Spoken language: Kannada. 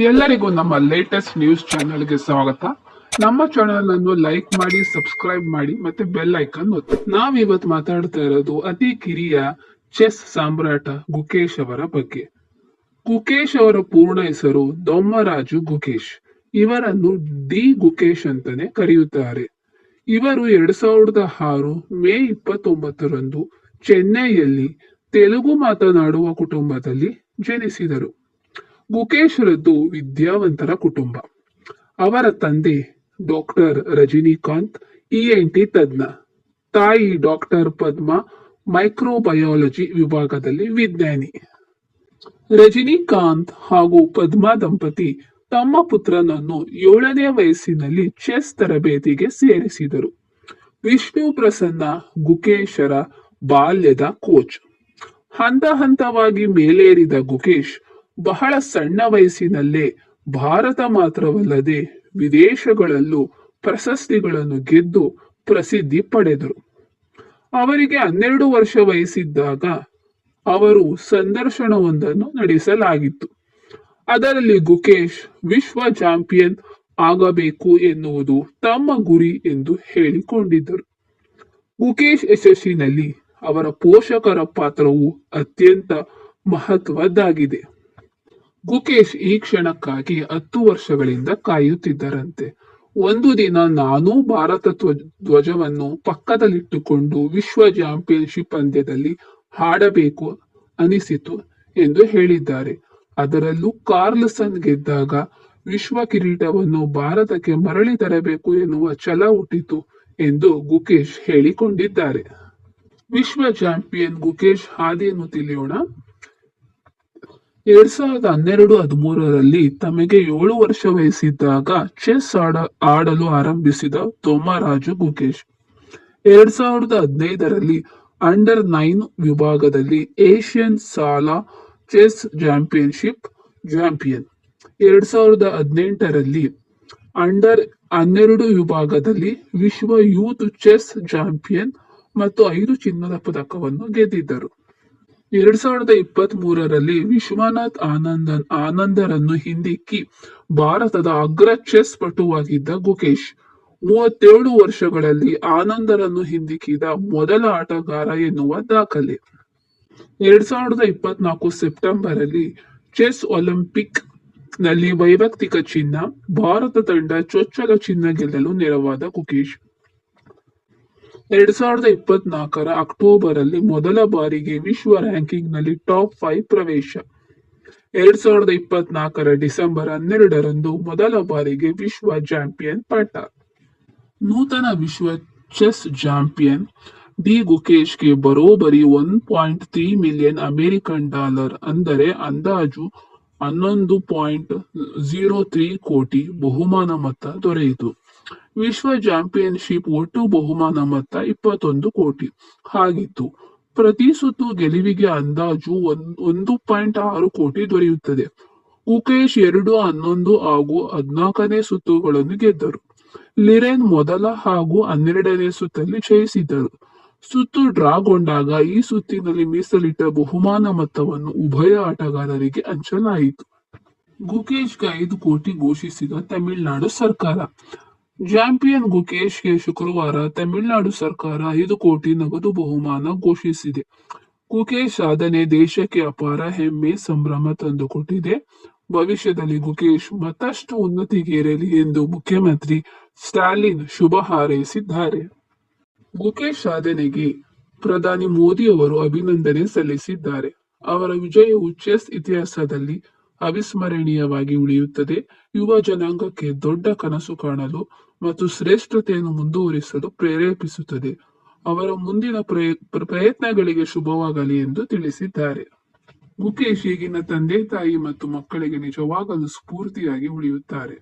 ಎಲ್ಲರಿಗೂ ನಮ್ಮ ಲೇಟೆಸ್ಟ್ ನ್ಯೂಸ್ ಚಾನೆಲ್ಗೆ ಸ್ವಾಗತ. ನಮ್ಮ ಚಾನೆಲ್ ಅನ್ನು ಲೈಕ್ ಮಾಡಿ, ಸಬ್ಸ್ಕ್ರೈಬ್ ಮಾಡಿ ಮತ್ತೆ ಬೆಲ್ ಐಕಾನ್ ಒತ್ತಿ. ನಾವಿವತ್ತು ಮಾತಾಡ್ತಾ ಇರೋದು ಅತಿ ಕಿರಿಯ ಚೆಸ್ ಸಾಮ್ರಾಟ ಗುಕೇಶ್ ಅವರ ಬಗ್ಗೆ. ಗುಕೇಶ್ ಅವರ ಪೂರ್ಣ ಹೆಸರು ದೊಮ್ಮರಾಜು ಗುಕೇಶ್. ಇವರನ್ನು ಡಿ ಗುಕೇಶ್ ಅಂತಾನೆ ಕರೆಯುತ್ತಾರೆ. ಇವರು 2006 ಮೇ 29ರಂದು ಚೆನ್ನೈಯಲ್ಲಿ ತೆಲುಗು ಮಾತನಾಡುವ ಕುಟುಂಬದಲ್ಲಿ ಜನಿಸಿದರು. ಗುಕೇಶ್ರದ್ದು ವಿದ್ಯಾವಂತರ ಕುಟುಂಬ. ಅವರ ತಂದೆ ಡಾಕ್ಟರ್ ರಜನಿಕಾಂತ್ ENT ತಜ್ಞ, ತಾಯಿ ಡಾಕ್ಟರ್ ಪದ್ಮಾ ಮೈಕ್ರೋಬಯಾಲಜಿ ವಿಭಾಗದಲ್ಲಿ ವಿಜ್ಞಾನಿ. ರಜನಿಕಾಂತ್ ಹಾಗೂ ಪದ್ಮಾ ದಂಪತಿ ತಮ್ಮ ಪುತ್ರನನ್ನು 7ನೇ ವಯಸ್ಸಿನಲ್ಲಿ ಚೆಸ್ ತರಬೇತಿಗೆ ಸೇರಿಸಿದರು. ವಿಷ್ಣು ಪ್ರಸನ್ನ ಗುಕೇಶರ ಬಾಲ್ಯದ ಕೋಚ್. ಹಂತ ಹಂತವಾಗಿ ಮೇಲೇರಿದ ಗುಕೇಶ್ ಬಹಳ ಸಣ್ಣ ವಯಸ್ಸಿನಲ್ಲೇ ಭಾರತ ಮಾತ್ರವಲ್ಲದೆ ವಿದೇಶಗಳಲ್ಲೂ ಪ್ರಶಸ್ತಿಗಳನ್ನು ಗೆದ್ದು ಪ್ರಸಿದ್ಧಿ ಪಡೆದರು. ಅವರಿಗೆ 12 ವರ್ಷ ವಯಸ್ಸಿದ್ದಾಗ ಅವರು ಸಂದರ್ಶನವೊಂದನ್ನು ನಡೆಸಲಾಗಿತ್ತು. ಅದರಲ್ಲಿ ಗುಕೇಶ್ ವಿಶ್ವ ಚಾಂಪಿಯನ್ ಆಗಬೇಕು ಎನ್ನುವುದು ತಮ್ಮ ಗುರಿ ಎಂದು ಹೇಳಿಕೊಂಡಿದ್ದರು. ಗುಕೇಶ್ ಯಶಸ್ಸಿನಲ್ಲಿ ಅವರ ಪೋಷಕರ ಪಾತ್ರವು ಅತ್ಯಂತ ಮಹತ್ವದ್ದಾಗಿದೆ. ಗುಕೇಶ್ ಈ ಕ್ಷಣಕ್ಕಾಗಿ 10 ವರ್ಷಗಳಿಂದ ಕಾಯುತ್ತಿದ್ದರಂತೆ. ಒಂದು ದಿನ ನಾನೂ ಭಾರತ ಧ್ವಜವನ್ನು ಪಕ್ಕದಲ್ಲಿಟ್ಟುಕೊಂಡು ವಿಶ್ವ ಚಾಂಪಿಯನ್ಶಿಪ್ ಪಂದ್ಯದಲ್ಲಿ ಹಾಡಬೇಕು ಅನಿಸಿತು ಎಂದು ಹೇಳಿದ್ದಾರೆ. ಅದರಲ್ಲೂ ಕಾರ್ಲ್ಸನ್ ಗೆದ್ದಾಗ ವಿಶ್ವ ಕಿರೀಟವನ್ನು ಭಾರತಕ್ಕೆ ಮರಳಿ ತರಬೇಕು ಎನ್ನುವ ಛಲ ಹುಟ್ಟಿತು ಎಂದು ಗುಕೇಶ್ ಹೇಳಿಕೊಂಡಿದ್ದಾರೆ. ವಿಶ್ವ ಚಾಂಪಿಯನ್ ಗುಕೇಶ್ ಹಾದಿಯನ್ನು ತಿಳಿಯೋಣ. 2012-13ರಲ್ಲಿ ತಮಗೆ 7 ವರ್ಷ ವಯಸ್ಸಿದ್ದಾಗ ಚೆಸ್ ಆಡಲು ಆರಂಭಿಸಿದ ದೊಮ್ಮರಾಜು ಗುಕೇಶ್ 2015ರಲ್ಲಿ ಅಂಡರ್ 9 ವಿಭಾಗದಲ್ಲಿ ಏಷ್ಯನ್ ಸಾಲಾ ಚೆಸ್ ಚಾಂಪಿಯನ್ಶಿಪ್ ಚಾಂಪಿಯನ್, 2018ರಲ್ಲಿ ಅಂಡರ್ 12 ವಿಭಾಗದಲ್ಲಿ ವಿಶ್ವ ಯೂತ್ ಚೆಸ್ ಚಾಂಪಿಯನ್ ಮತ್ತು 5 ಚಿನ್ನದ ಪದಕವನ್ನು ಗೆದ್ದಿದ್ದರು. 2023ರಲ್ಲಿ ವಿಶ್ವನಾಥ್ ಆನಂದರನ್ನು ಹಿಂದಿಕ್ಕಿ ಭಾರತದ ಅಗ್ರ ಚೆಸ್ ಪಟುವಾಗಿದ್ದ ಗುಕೇಶ್ 37 ವರ್ಷಗಳಲ್ಲಿ ಆನಂದರನ್ನು ಹಿಂದಿಕ್ಕಿದ ಮೊದಲ ಆಟಗಾರ ಎನ್ನುವ ದಾಖಲೆ. 2024 ಸೆಪ್ಟೆಂಬರಲ್ಲಿ ಚೆಸ್ ಒಲಿಂಪಿಕ್ ನಲ್ಲಿ ವೈಯಕ್ತಿಕ ಚಿನ್ನ, ಭಾರತ ತಂಡ ಚೊಚ್ಚಲ ಚಿನ್ನ ಗೆಲ್ಲಲು ನೆರವಾದ ಗುಕೇಶ್ 2024ರ ಅಕ್ಟೋಬರಲ್ಲಿ ಮೊದಲ ಬಾರಿಗೆ ವಿಶ್ವ ರ್ಯಾಂಕಿಂಗ್ ನಲ್ಲಿ ಟಾಪ್ 5 ಪ್ರವೇಶ. 2024ರ ಡಿಸೆಂಬರ್ 12ರಂದು ಮೊದಲ ಬಾರಿಗೆ ವಿಶ್ವ ಚಾಂಪಿಯನ್ ಪಟ್ಟ. ನೂತನ ವಿಶ್ವ ಚೆಸ್ ಚಾಂಪಿಯನ್ ಡಿ ಗುಕೇಶ್ಗೆ ಬರೋಬ್ಬರಿ $1.3 ಮಿಲಿಯನ್ ಅಮೆರಿಕನ್ ಅಂದರೆ ಅಂದಾಜು 11.03 ಕೋಟಿ ಬಹುಮಾನ ಮೊತ್ತ ದೊರೆಯಿತು. ವಿಶ್ವ ಚಾಂಪಿಯನ್ಶಿಪ್ ಒಟ್ಟು ಬಹುಮಾನ ಮೊತ್ತ 21 ಕೋಟಿ ಆಗಿತ್ತು. ಪ್ರತಿ ಸುತ್ತು ಗೆಲುವಿಗೆ ಅಂದಾಜು 1.6 ಕೋಟಿ ದೊರೆಯುತ್ತದೆ. ಗುಕೇಶ್ 2, 11 ಹಾಗೂ 14ನೇ ಸುತ್ತುಗಳನ್ನು ಗೆದ್ದರು. ಲಿರೆನ್ ಮೊದಲ ಹಾಗೂ 12ನೇ ಸುತ್ತಲ್ಲಿ ಜಯಿಸಿದರು. ಸುತ್ತು ಡ್ರಾಗೊಂಡಾಗ ಈ ಸುತ್ತಿನಲ್ಲಿ ಮೀಸಲಿಟ್ಟ ಬಹುಮಾನ ಮೊತ್ತವನ್ನು ಉಭಯ ಆಟಗಾರರಿಗೆ ಹಂಚಲಾಯಿತು. ಗುಕೇಶ್ಗೆ 5 ಕೋಟಿ ಘೋಷಿಸಿದ ತಮಿಳುನಾಡು ಸರ್ಕಾರ. ಚಾಂಪಿಯನ್ ಗುಕೇಶ್ಗೆ ಶುಕ್ರವಾರ ತಮಿಳುನಾಡು ಸರ್ಕಾರ 5 ಕೋಟಿ ನಗದು ಬಹುಮಾನ ಘೋಷಿಸಿದೆ. ಗುಕೇಶ್ ಸಾಧನೆ ದೇಶಕ್ಕೆ ಅಪಾರ ಹೆಮ್ಮೆ, ಸಂಭ್ರಮ ತಂದುಕೊಟ್ಟಿದೆ. ಭವಿಷ್ಯದಲ್ಲಿ ಗುಕೇಶ್ ಮತ್ತಷ್ಟು ಉನ್ನತಿಗೇರಲಿ ಎಂದು ಮುಖ್ಯಮಂತ್ರಿ ಸ್ಟಾಲಿನ್ ಶುಭ ಹಾರೈಸಿದ್ದಾರೆ. ಗುಕೇಶ್ ಸಾಧನೆಗೆ ಪ್ರಧಾನಿ ಮೋದಿ ಅವರು ಅಭಿನಂದನೆ ಸಲ್ಲಿಸಿದ್ದಾರೆ. ಅವರ ವಿಜಯವು ಚೆಸ್ ಇತಿಹಾಸದಲ್ಲಿ ಅವಿಸ್ಮರಣೀಯವಾಗಿ ಉಳಿಯುತ್ತದೆ. ಯುವ ಜನಾಂಗಕ್ಕೆ ದೊಡ್ಡ ಕನಸು ಕಾಣಲು ಮತ್ತು ಶ್ರೇಷ್ಠತೆಯನ್ನು ಮುಂದುವರಿಸಲು ಪ್ರೇರೇಪಿಸುತ್ತದೆ. ಅವರ ಮುಂದಿನ ಪ್ರಯತ್ನಗಳಿಗೆ ಶುಭವಾಗಲಿ ಎಂದು ತಿಳಿಸಿದ್ದಾರೆ. ಗುಕೇಶ್ ಈಗಿನ ತಂದೆ ತಾಯಿ ಮತ್ತು ಮಕ್ಕಳಿಗೆ ನಿಜವಾಗಲೂ ಸ್ಫೂರ್ತಿಯಾಗಿ ಉಳಿಯುತ್ತಾರೆ.